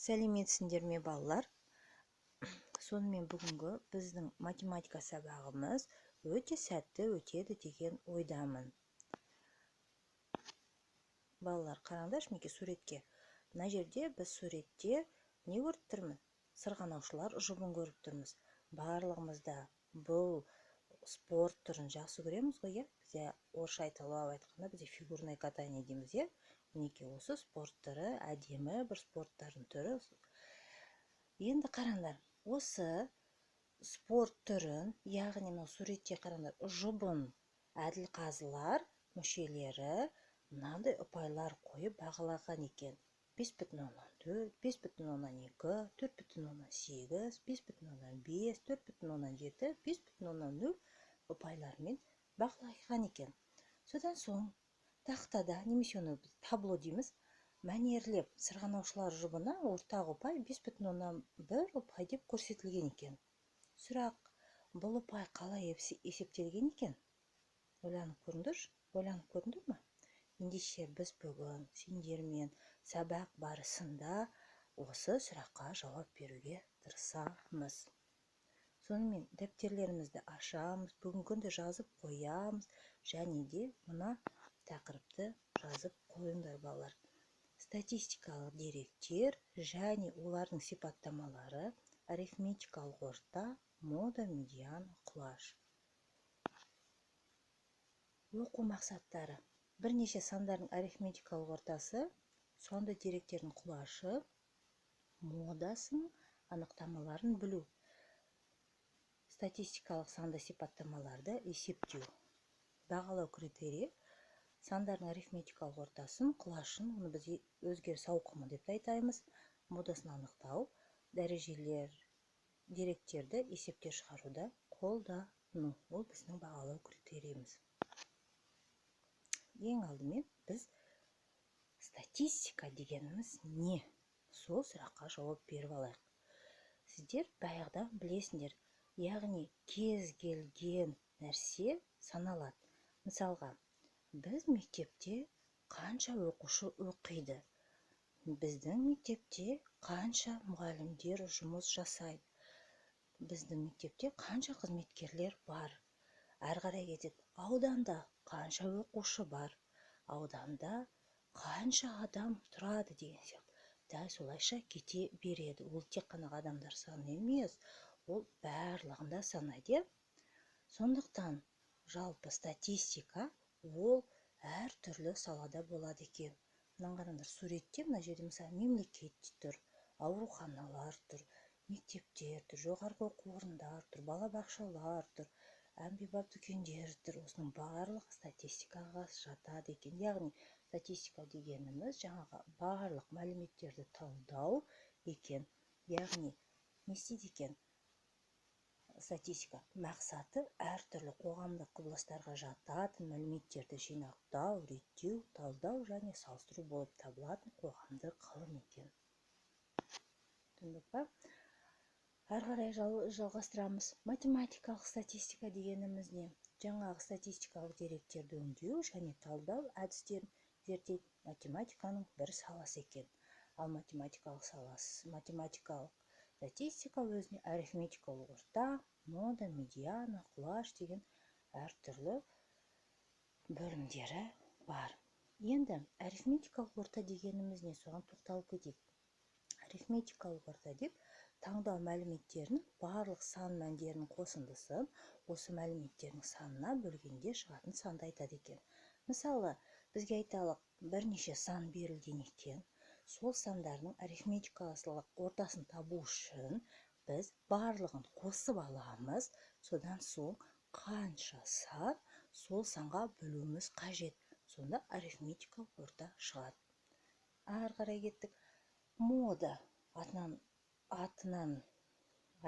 Сәлеметсіңдер ме балалар? Сонымен бүгінгі біздің математика сабағымыз өте сәтті өтеді деген ойдамын. Балалар, қараңдаршы мінекей суретке. Мына жерде біз суретте не көріп тұрмыз? Сырғанаушылар жұбын көріп тұрмыз. Барлығымыз да бұл спорт түрін жақсы көреміз ғой, бізде орысша айталап айтқанда бізде фигурное катание дейміз, мінекей осы спорт түрі әдемі бір спорттардың түрі. Енді қараңдар, осы спорт түрін, яғни мына суретте қараңдар, жұбын әділқазылар мүшелері мынандай ұпайлар қойып бағалаған екен. 5,4, 5,2, 4,8, 5,5, 4,7, 5,0 ұпайлармен бағалаған екен. Содан соң тақтада, немесе оны табло дейміз, мәнерлеп сырғанаушылар жұбына ортақ ұпай 5,1 ұпай деп көрсетілген екен. Сұрақ, бұл ұпай қалай есептелген екен? Ойланып көрдіңдер ме? Ендеше біз бүгін сендермен сабақ барысында осы сұраққа жауап беруге тырысамыз. Сонымен дәптерлерімізді ашамыз, бүгінгі жазып қоямыз, және де мына тақырыпты жазып қойыңдар балалар. Статистикалық деректер және олардың сипаттамалары, арифметикалық орта, мода, медиана, құлаш. Оқу мақсаттары: бірнеше сандардың арифметикалық ортасы, сонда деректердің құлашы, модасын, анықтамаларын білу. Статистикалық санды сипаттамаларды есептеу. Бағалау критерийі: сандардың арифметикалық ортасын, құлашын, оны біз өзгеріс ауқымы деп айтаймыз, модасын анықтау, дәрежелер, деректерді есептер шығаруда қолдану. Ол біздің бағалау критерийіміз. Ең алдымен біз статистика дегеніміз не? Сол сұраққа жауап беріп алайық. Сіздер баяғыдан білесіңдер, яғни кез келген нәрсе саналады. Мысалға, біз мектепте қанша оқушы оқиды? Біздің мектепте қанша мұғалімдер жұмыс жасайды? Біздің мектепте қанша қызметкерлер бар? Әрі қарай кетеді. Ауданда қанша оқушы бар? Ауданда қанша адам тұрады деген сияқты. Дәл солайша кете береді. Ол тек қана адамдар саны емес, ол барлығында санайды. Сондықтан жалпы статистика ол әртүрлі салада болады екен. Мына қараңдар, суретте мына жерде мысалы мемлекет тұр, ауруханалар тұр, мектептер тұр, жоғарғы оқу орындар тұр, балабақшалар тұр, әмбебап дүкендер тұр. Осының барлығы статистикаға жатады екен. Яғни статистика дегеніміз жаңағы барлық мәліметтерді талдау екен. Яғни не істейді екен? Статистика мақсаты әртүрлі қоғамдық құбылыстарға жататын мәліметтерді жинақтау, реттеу, талдау және салыстыру болып табылатын қоғамдық ғылым екен. Түсіндік па? Әрі қарай жалғастырамыз. Математикалық статистика дегеніміз не? Жаңағы статистикалық деректерді өңдеу және талдау әдістерін зерттейтін математиканың бір саласы екен. Ал математикалық статистика өзіне арифметикалық орта, мода, медиана, құлаш деген әртүрлі бөлімдері бар. Енді арифметикалық орта дегеніміз не? Соған тоқталып кетейік. Арифметикалық орта деп таңдау мәліметтерінің барлық сан мәндерінің қосындысын осы мәліметтердің санына бөлгенде шығатын санды айтады екен. Мысалы, бізге айталық бірнеше сан берілген екен. Сол сандардың арифметикалық ортасын табу үшін біз барлығын қосып аламыз. Содан соң қанша сан сол санға бөлуіміз қажет. Сонда арифметикалық орта шығады. Әрі қарай кеттік. Мода атынан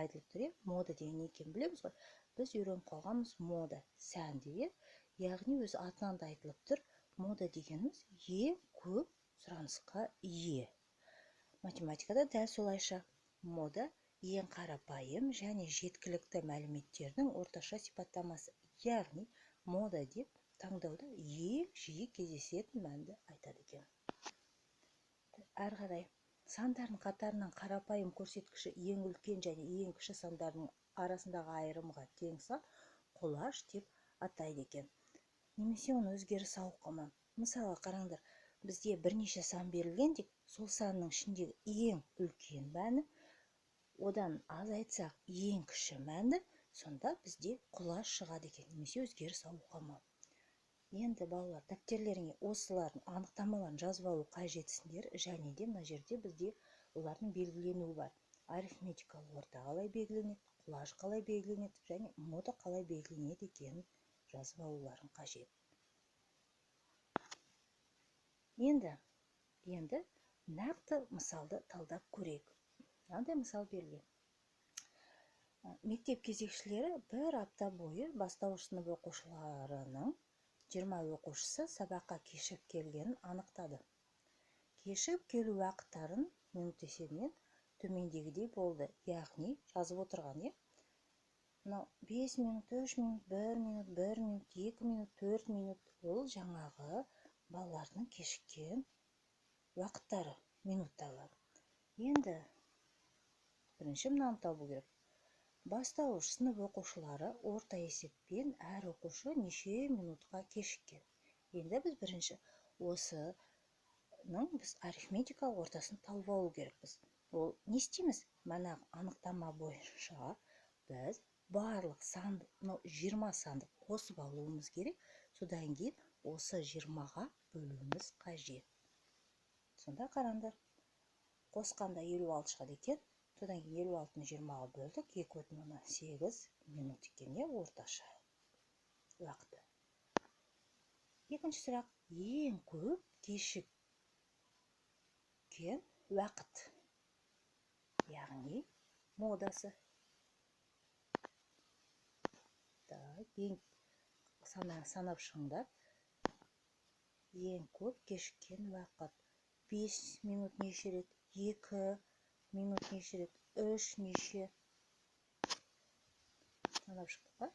айтылып тұр. Мода деген екен білеміз ғой. Біз үйреніп қалғанбыз мода, сән деген. Яғни өз атынан да айтылып тұр. Мода дегеніміз ең көп сұранысқа ие. Математикада дәл солайша. Мода ең қарапайым және жеткілікті мәліметтердің орташа сипаттамасы. Яғни мода деп таңдауда ең жиі кездесетін мәнді айтады екен. Әрі қарай сандардың қатарынан қарапайым көрсеткіші ең үлкен және ең кіші сандардың арасындағы айырымға тең сан коллаж деп атайды екен. Немесе оны өзгеріс ауқымы. Мысалы, қараңдар, бізде бірнеше сан берілген деп, сол санның ішіндегі ең үлкен мәні, одан азайтсақ ең кіші мәні, сонда бізде коллаж шығады екен, немесе өзгеріс ауқымы. Енді балалар, дәптерлеріңе осылардың анықтамаларын жазып алу қажетсіңдер, және де мына жерде бізде олардың белгіленуі бар. Арифметикалық орта қалай белгіленеді, коллаж қалай белгіленеді, және мода қалай белгіленеді екенін жазып алуларың қажет. Енді нақты мысалды талдап көрейік. Мынандай мысал берілген. Мектеп кезекшілері бір апта бойы бастауыш сынып оқушыларының 20 оқушысы сабаққа кешігіп келгенін анықтады. Кешігіп келу уақыттарын минут есебінен төмендегідей болды. Яғни жазып отырған, 5 минут, 3 минут, 1 минут, 1 минут, 2 минут, 4 минут. Ол жаңағы балалардың кешіккен уақыттары минутталар. Енді бірінші мынаны табу керек. Бастауыш сынып оқушылары орта есеппен әр оқушы неше минутқа кешіккен. Енді біз бірінші осының арифметикалық ортасын тауып алу керекпіз. Ол не істейміз? Манағы анықтама бойынша біз барлық санды, 20 санды қосып алуымыз керек. Содан кейін осы 20-ға бөлуіміз қажет. Сонда қараңдар, қосқанда 56 шығады екен. Содан кейін 56-ны 20-ға бөлдік, 2,8 минут екен, орташа уақыты. Екінші сұрақ, ең көп кешіккен уақыт, яғни модасы. Ең санап шығыңдар. Ең көп кешіккен уақыт. 5 минут неше рет, 2 минут неше рет, 3 неше. Санап шықтық па?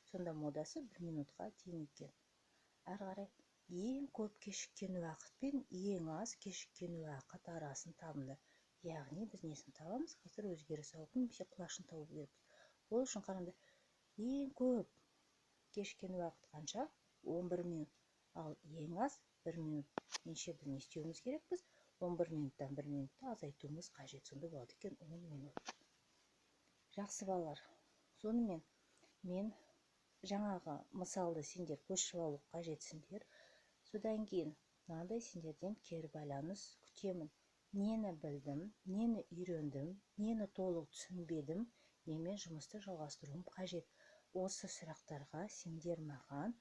Сонда модасы 1 минутқа тең екен. Әрі қарай ең көп кешіккен уақыт пен ең аз кешіккен уақыт арасын табыңдар. Яғни біз несін табамыз? Қазір өзгеріс ауқымы немесе коллажын табу керекпіз. Ол үшін қараңдар, ең көп кешіккен уақыт қанша? 11 минут. Ал ең аз 1 минут. Неше біз не істеуіміз керекпіз? 11 минуттан 1 минутты азайтуымыз қажет. Сонда болады екен 10 минут. Жақсы балалар. Сонымен мен жаңағы мысалды сендер көшіріп алу қажетсіңдер. Содан кейін мынандай сендерден кері байланыс күтемін. Нені білдім, нені үйрендім, нені толық түсінбедім, немен жұмысты жалғастыруым қажет. Осы сұрақтарға сендер маған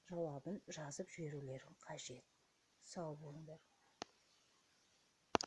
жауабын жазып жіберулерің қажет. Сау болыңдар.